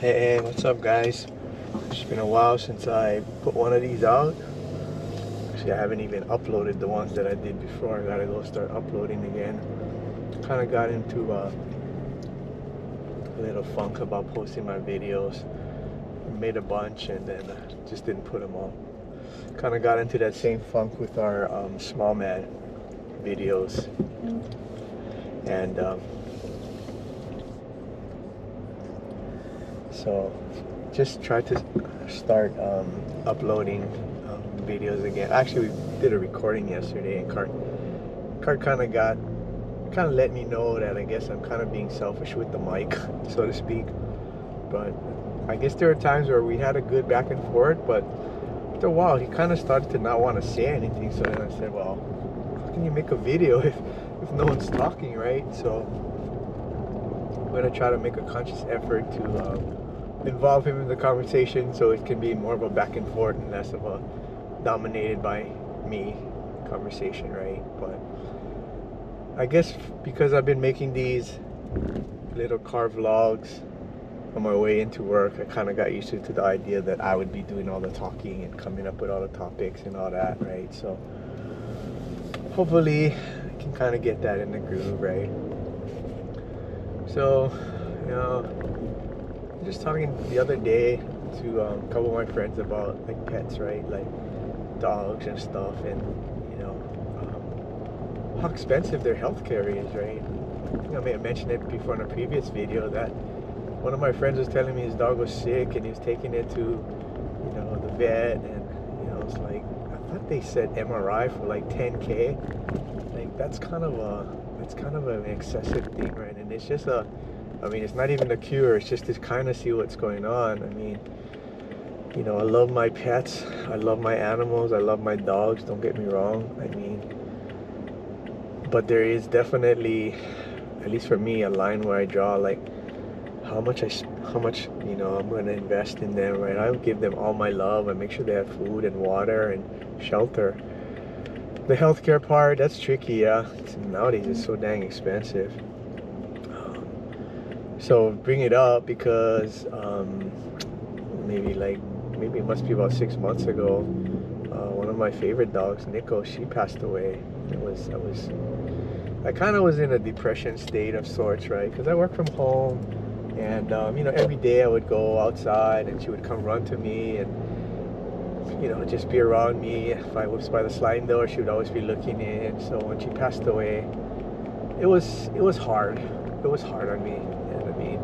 Hey, what's up, guys? It's been a while since I put one of these out. Actually, I haven't even uploaded the ones that I did before. I gotta go start uploading again. Kind of got into a little funk about posting my videos. Made a bunch and then just didn't put them all. Kind of got into that same funk with our small man videos. And so just tried to start uploading videos again. Actually, we did a recording yesterday, and Cart kind of let me know that I guess I'm kind of being selfish with the mic, so to speak. But I guess there are times where we had a good back and forth, but after a while he kind of started to not want to say anything. So then I said, well, how can you make a video if no one's talking, right? So I'm gonna try to make a conscious effort to involve him in the conversation, so it can be more of a back and forth and less of a dominated by me conversation, right? But I guess because I've been making these little car vlogs on my way into work, I kind of got used to the idea that I would be doing all the talking and coming up with all the topics and all that, right? So hopefully I can kind of get that in the groove, right? So, just talking the other day to a couple of my friends about like pets, right? Like dogs and stuff, and how expensive their healthcare is, right? I think I may have mentioned it before in a previous video that one of my friends was telling me his dog was sick and he was taking it to, the vet, and it's like I thought they said MRI for like 10K. Like that's kind of an excessive thing, right? And it's just it's not even a cure. It's just to kind of see what's going on. I mean, I love my pets. I love my animals. I love my dogs. Don't get me wrong. I mean, but there is definitely, at least for me, a line where I draw, like how much I'm going to invest in them, right? I give them all my love. I make sure they have food and water and shelter. The healthcare part, that's tricky, yeah. Nowadays it's so dang expensive. So bring it up because maybe it must be about 6 months ago. One of my favorite dogs, Nico, she passed away. I kind of was in a depression state of sorts, right? Because I work from home, and every day I would go outside, and she would come run to me, and just be around me. If I was by the sliding door, she would always be looking in. So when she passed away, it was hard. It was hard on me, and I mean,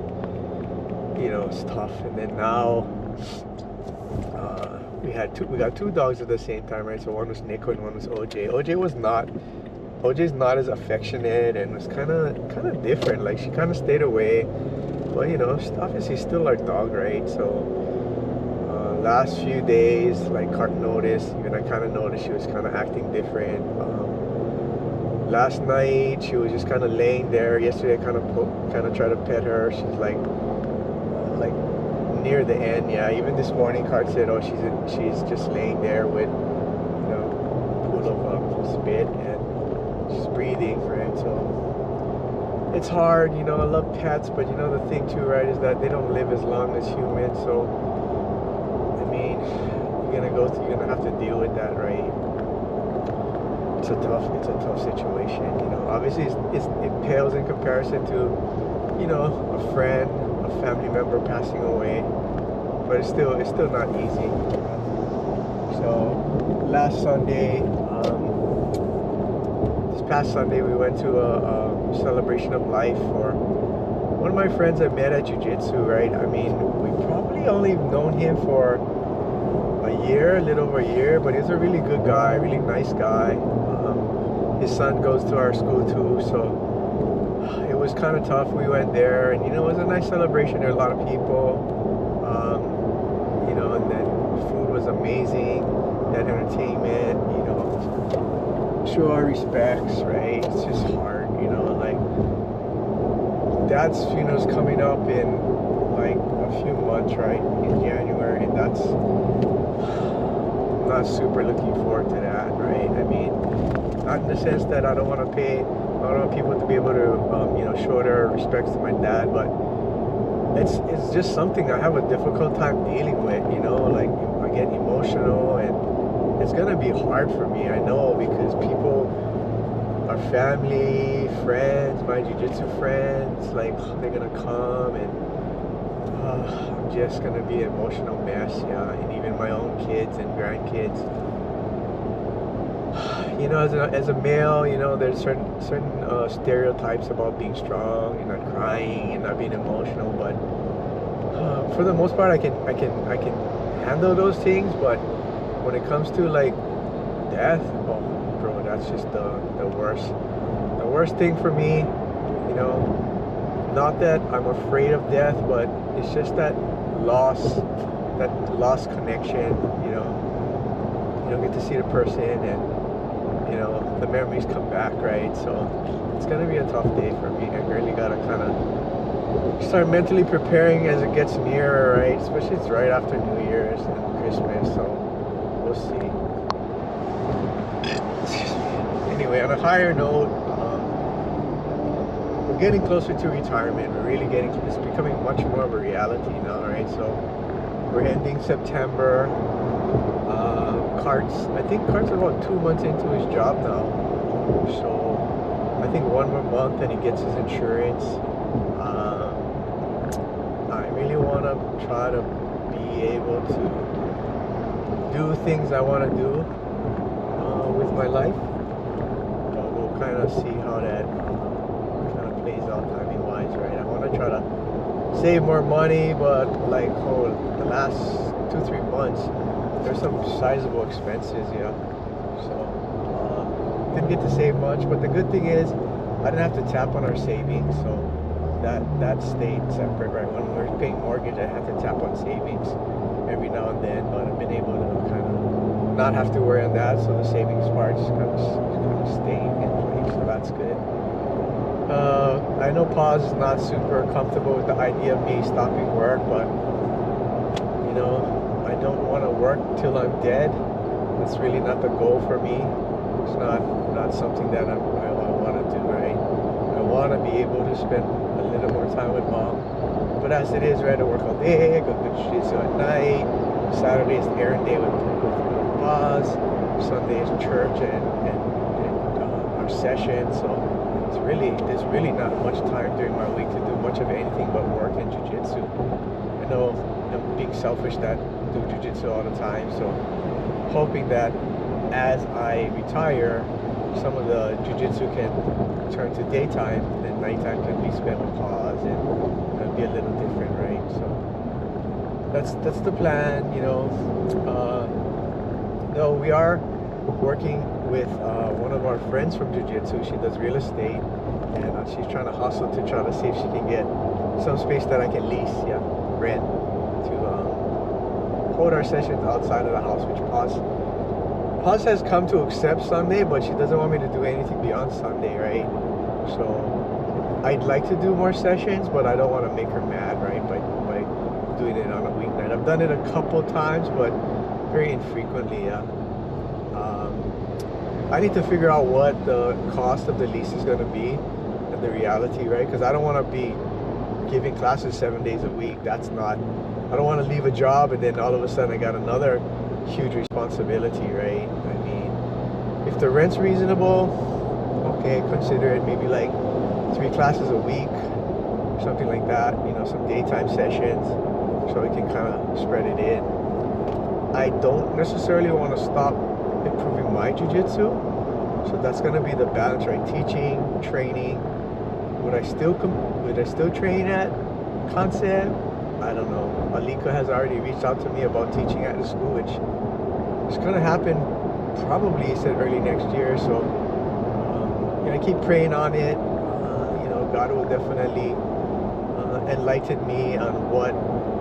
it's tough. And then now, we got two dogs at the same time, right? So one was Nico and one was OJ. OJ's not as affectionate and was kind of different. Like she kind of stayed away, but obviously still our dog, right? So last few days, like Cart noticed, even I kind of noticed she was kind of acting different. Last night she was just kind of laying there. Yesterday I kind of tried to pet her. She's like near the end, yeah. Even this morning, Cart said, "Oh, she's just laying there with pool of spit and she's breathing, right?" So it's hard, I love pets, but the thing too, right, is that they don't live as long as humans. So I mean, you're gonna have to deal with that, right? It's a tough situation, Obviously, it pales in comparison to, a friend, a family member passing away, but it's still not easy. So last Sunday, this past Sunday, we went to a celebration of life for one of my friends I met at jiu-jitsu, right? I mean, we probably only known him for a little over a year, but he's a really good guy, really nice guy. His son goes to our school too, so it was kind of tough. We went there, and it was a nice celebration. There were a lot of people, and then food was amazing. That entertainment, show our respects, right? It's just hard, like Dad's funeral's coming up in like a few months, right? In January, and that's not super looking forward to that, right? I mean, not in the sense that I don't want people to be able to, show their respects to my dad, but it's just something I have a difficult time dealing with, you know, like I get emotional and it's gonna be hard for me, I know, because people are family, friends, my jiu-jitsu friends, like they're gonna come and I'm just gonna be an emotional mess, yeah, and even my own kids and grandkids. You know, as a male, you know, there's certain stereotypes about being strong and not crying and not being emotional. But for the most part, I can handle those things. But when it comes to like death, oh, bro, that's just the worst. The worst thing for me, you know. Not that I'm afraid of death, but it's just that lost connection. You don't get to see the person and the memories come back, right? So it's gonna be a tough day for me. I really gotta kind of start mentally preparing as it gets nearer, right? Especially it's right after New Year's and Christmas, so we'll see. Anyway, on a higher note, we're getting closer to retirement. We're really getting to this, becoming much more of a reality now, right? So we're ending September. I think Kart's about 2 months into his job now. So I think one more month and he gets his insurance. I really want to try to be able to do things I want to do with my life. But we'll kind of see how that kind of plays out timing wise, right? I want to try to save more money, but like the last 2-3 months, there's some sizable expenses, yeah. So didn't get to save much, but the good thing is I didn't have to tap on our savings, so that stayed separate, right? When we were paying mortgage, I had to tap on savings every now and then, but I've been able to kind of not have to worry on that, so the savings part just kind of staying in place, so that's good. I know Paz is not super comfortable with the idea of me stopping work, but you know, I don't want to work till I'm dead. It's really not the goal for me. It's not something that I want to do, right? I want to be able to spend a little more time with mom. But as it is, right, I work all day, I go to jiu-jitsu at night. Saturday is the errand day with Paz. Sunday is church and our session. So there's really not much time during my week to do much of anything but work and jiu-jitsu. I know I'm being selfish that do jiu-jitsu all the time, so hoping that as I retire, some of the jiu-jitsu can turn to daytime and nighttime can be spent with Paz and it'll be a little different, right? So that's the plan, you know. No, we are working with one of our friends from jiu-jitsu. She does real estate and she's trying to hustle to try to see if she can get some space that I can lease, rent, to hold our sessions outside of the house, which Paz has come to accept Sunday, but she doesn't want me to do anything beyond Sunday, right? So I'd like to do more sessions, but I don't want to make her mad, right, by doing it on a weeknight. I've done it a couple times, but very infrequently, yeah. I need to figure out what the cost of the lease is going to be and the reality, right? Because I don't want to be giving classes 7 days a week. I don't want to leave a job and then all of a sudden I got another huge responsibility, right? I mean, if the rent's reasonable, okay, consider it maybe like 3 classes a week, or something like that, you know, some daytime sessions, so we can kind of spread it in. I don't necessarily want to stop improving my jiu-jitsu, so that's going to be the balance, right? Teaching, training. Would I still train at Concept? I don't know. Alika has already reached out to me about teaching at the school, which is going to happen probably, he said, early next year. So I keep praying on it. God will definitely enlighten me on what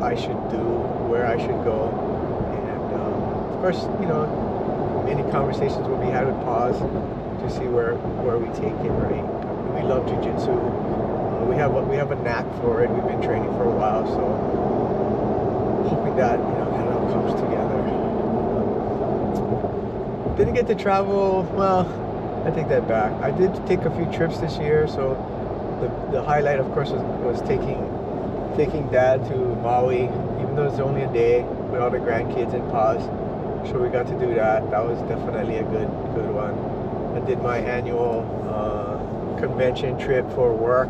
I should do, where I should go, and of course, many conversations will be had with Paz to see where we take it, right? We love jiu-jitsu. We have a knack for it. We've been training for a while, so hoping that that all comes together. Didn't get to travel. Well, I take that back. I did take a few trips this year, so the highlight, of course, was taking taking Dad to Maui, even though it's only a day with all the grandkids and Paws. So we got to do that. That was definitely a good one. I did my annual convention trip for work.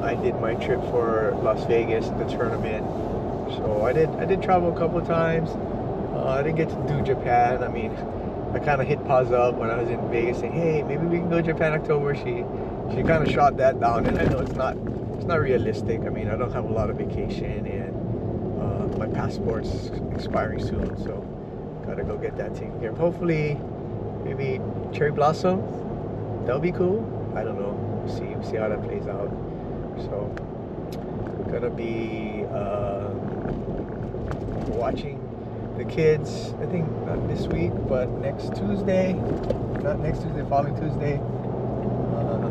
I did my trip for Las Vegas, the tournament. So I did travel a couple of times. I didn't get to do Japan. I mean, I kind of hit Paz up when I was in Vegas saying, hey, maybe we can go to Japan October. She kind of shot that down, and I know it's not realistic. I mean, I don't have a lot of vacation, and my passport's expiring soon, so gotta go get that taken care of. Hopefully, maybe cherry blossom. That'll be cool. I don't know. We'll see how that plays out. So, gonna be watching the kids. I think not this week, but next Tuesday. Not next Tuesday, following Tuesday.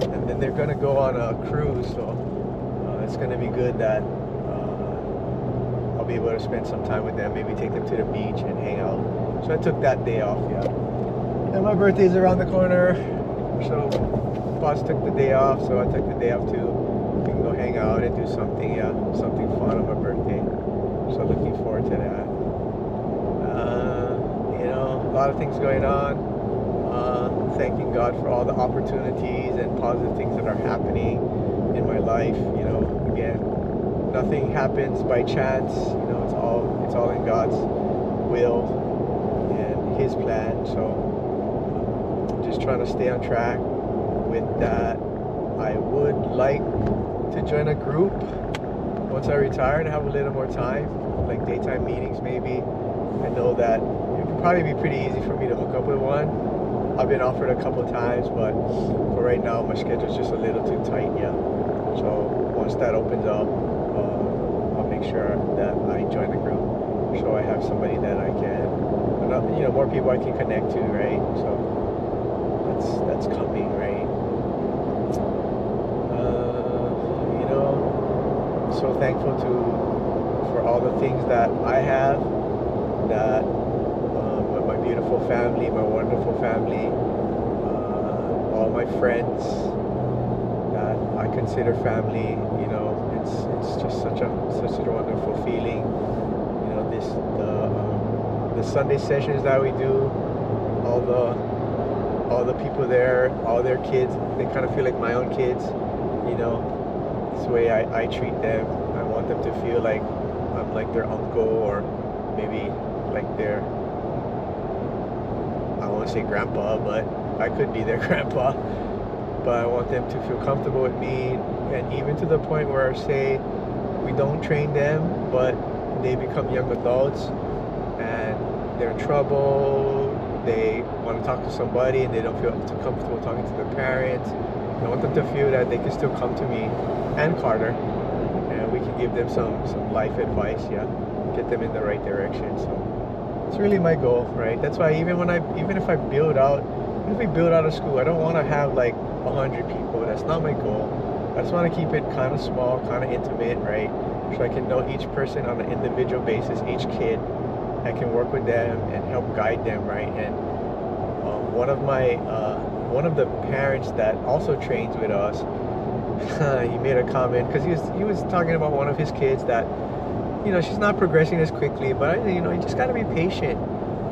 And then they're gonna go on a cruise. So it's gonna be good that I'll be able to spend some time with them. Maybe take them to the beach and hang out. So I took that day off. Yeah. And my birthday's around the corner. So boss took the day off, so I took the day off too. We can go hang out and do something, something fun on my birthday. So looking forward to that. You know, a lot of things going on. Thanking God for all the opportunities and positive things that are happening in my life. You know, again, nothing happens by chance. You know, it's all in God's will and His plan. So just trying to stay on track with that. I would like to join a group once I retire and have a little more time, like daytime meetings maybe. I know that it would probably be pretty easy for me to hook up with one. I've been offered a couple times, but for right now my schedule's just a little too tight, yeah. So once that opens up, I'll make sure that I join the group, so I have somebody that I can, you know, more people I can connect to, right? So that's coming, right? You know, I'm so thankful for all the things that I have, that my beautiful family, my wonderful family, all my friends that I consider family. You know, it's just such a wonderful feeling. You know, the Sunday sessions that we do, all the people there, all their kids, they kind of feel like my own kids. You know, this way I treat them. I want them to feel like I'm like their uncle, or maybe like their, I want to say grandpa, but I could be their grandpa. But I want them to feel comfortable with me, and even to the point where, say, we don't train them, but they become young adults and they're in trouble, they want to talk to somebody and they don't feel too comfortable talking to their parents. I want them to feel that they can still come to me and Carter, and we can give them some life advice, yeah, get them in the right direction. So it's really my goal, right? That's why even if we build out a school, I don't want to have like 100 people. That's not my goal. I just want to keep it kind of small, kind of intimate, right? So I can know each person on an individual basis, each kid. I can work with them and help guide them, right? And one of the parents that also trains with us, he made a comment because he was talking about one of his kids that, you know, she's not progressing as quickly, but you know, you just got to be patient.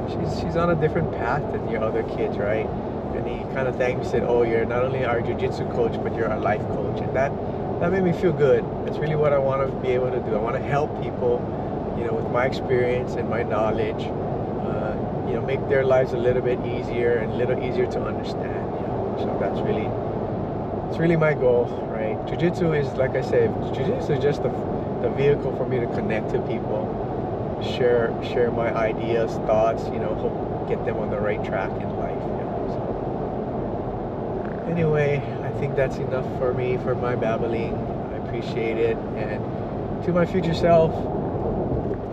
She's on a different path than your other kids, right? And he kind of thanked me, said, oh, you're not only our jiu-jitsu coach, but you're our life coach. And that made me feel good. That's really what I want to be able to do. I want to help people, you know, with my experience and my knowledge, you know, make their lives a little bit easier and a little easier to understand, you know. So it's really my goal, right? Jiu-jitsu is, like I said, jiu-jitsu is just the vehicle for me to connect to people, share my ideas, thoughts, you know, hope get them on the right track in life. So, anyway, I think that's enough for me, for my babbling. I appreciate it. And to my future self,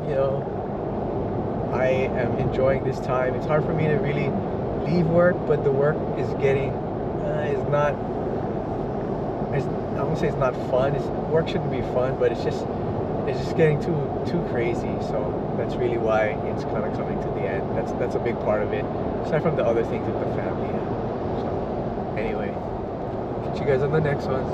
you know, I am enjoying this time. It's hard for me to really leave work, but the work is getting, I won't say it's not fun. Work shouldn't be fun, but it's just getting too crazy. So that's really why it's kind of coming to the end. That's a big part of it, aside from the other things with the family. So anyway, catch you guys on the next one.